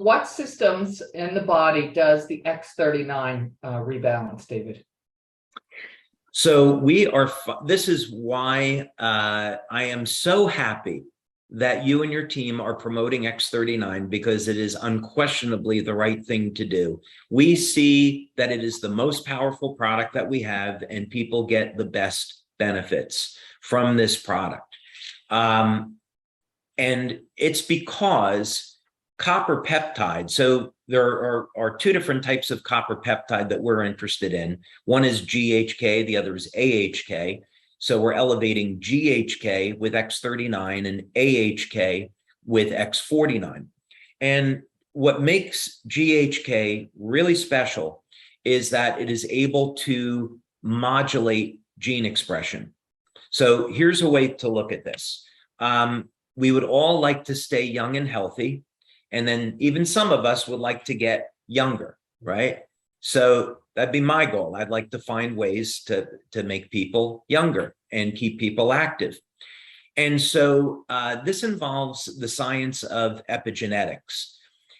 what systems in the body does the X39 rebalance, David? So this is why I am so happy that you and your team are promoting X39, because it is unquestionably the right thing to do. We see that it is the most powerful product that we have, and people get the best benefits from this product. And it's because copper peptide, so there are two different types of copper peptide that we're interested in. One is GHK, the other is AHK. So we're elevating GHK with X39 and AHK with X49. And what makes GHK really special is that it is able to modulate gene expression. So here's a way to look at this. We would all like to stay young and healthy. And then even some of us would like to get younger, right? So that'd be my goal. I'd like to find ways to make people younger and keep people active. And so this involves the science of epigenetics.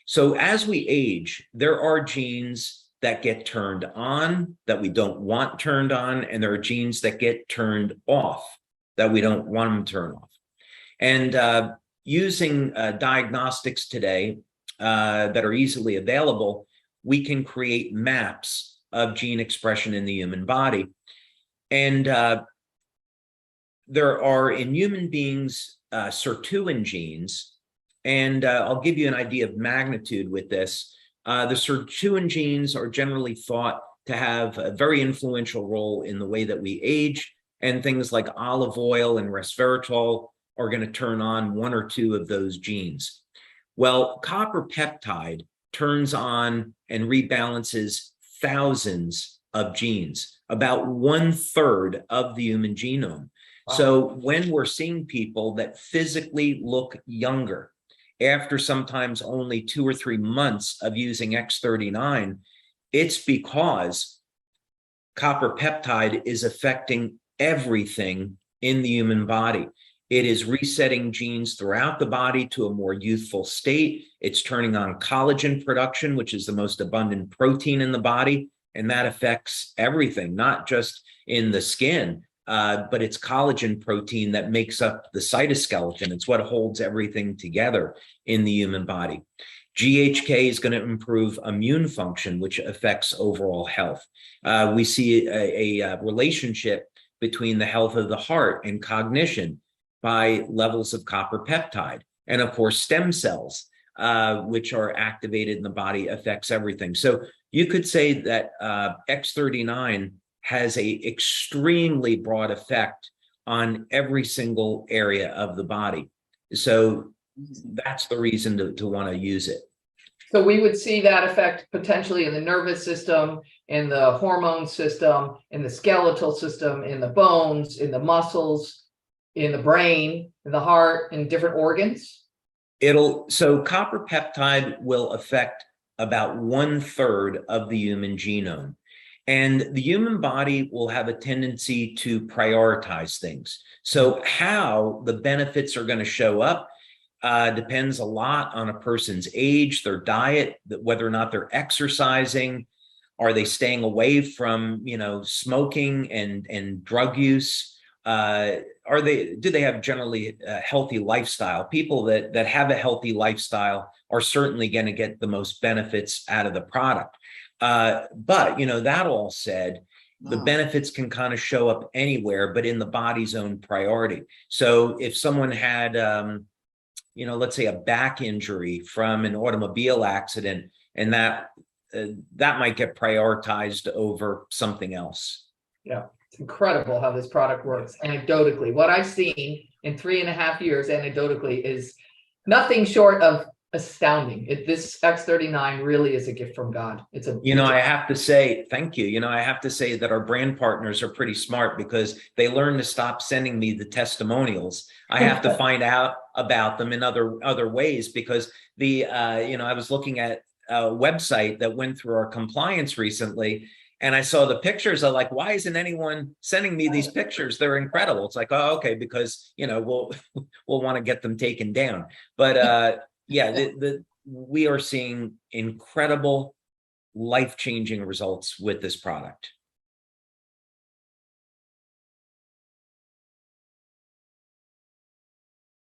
So as we age, there are genes that get turned on that we don't want turned on, and there are genes that get turned off that we don't want them turned off. And using diagnostics today that are easily available, we can create maps of gene expression in the human body. And there are, in human beings, sirtuin genes. And I'll give you an idea of magnitude with this. The sirtuin genes are generally thought to have a very influential role in the way that we age, and things like olive oil and resveratrol are going to turn on one or two of those genes. Well, copper peptide turns on and rebalances thousands of genes, about 1/3 of the human genome. Wow. So when we're seeing people that physically look younger after sometimes only 2 or 3 months of using X39, it's because copper peptide is affecting everything in the human body. It is resetting genes throughout the body to a more youthful state. It's turning on collagen production, which is the most abundant protein in the body. And that affects everything, not just in the skin, but it's collagen protein that makes up the cytoskeleton. It's what holds everything together in the human body. GHK is going to improve immune function, which affects overall health. We see a relationship between the health of the heart and cognition by levels of copper peptide. And of course, stem cells, which are activated in the body, affects everything. So you could say that X39 has an extremely broad effect on every single area of the body. So that's the reason to want to use it. So we would see that effect potentially in the nervous system, in the hormone system, in the skeletal system, in the bones, in the muscles, in the brain, in the heart, in different organs? So copper peptide will affect about 1/3 of the human genome. And the human body will have a tendency to prioritize things. So how the benefits are going to show up depends a lot on a person's age, their diet, whether or not they're exercising, are they staying away from, smoking and drug use? Do they have generally a healthy lifestyle? People that have a healthy lifestyle are certainly going to get the most benefits out of the product. But that all said, the benefits can kind of show up anywhere, but in the body's own priority. So if someone had, let's say a back injury from an automobile accident, and that might get prioritized over something else. Yeah. It's incredible how this product works anecdotally. What I've seen in 3.5 years anecdotally is nothing short of astounding. This X39 really is a gift from God. I have to say, thank you. I have to say that our brand partners are pretty smart, because they learned to stop sending me the testimonials. I have to find out about them in other ways, because I was looking at a website that went through our compliance recently, and I saw the pictures. I'm like, why isn't anyone sending me these pictures? They're incredible. It's like, oh, okay, because we'll want to get them taken down. But yeah, we are seeing incredible life-changing results with this product.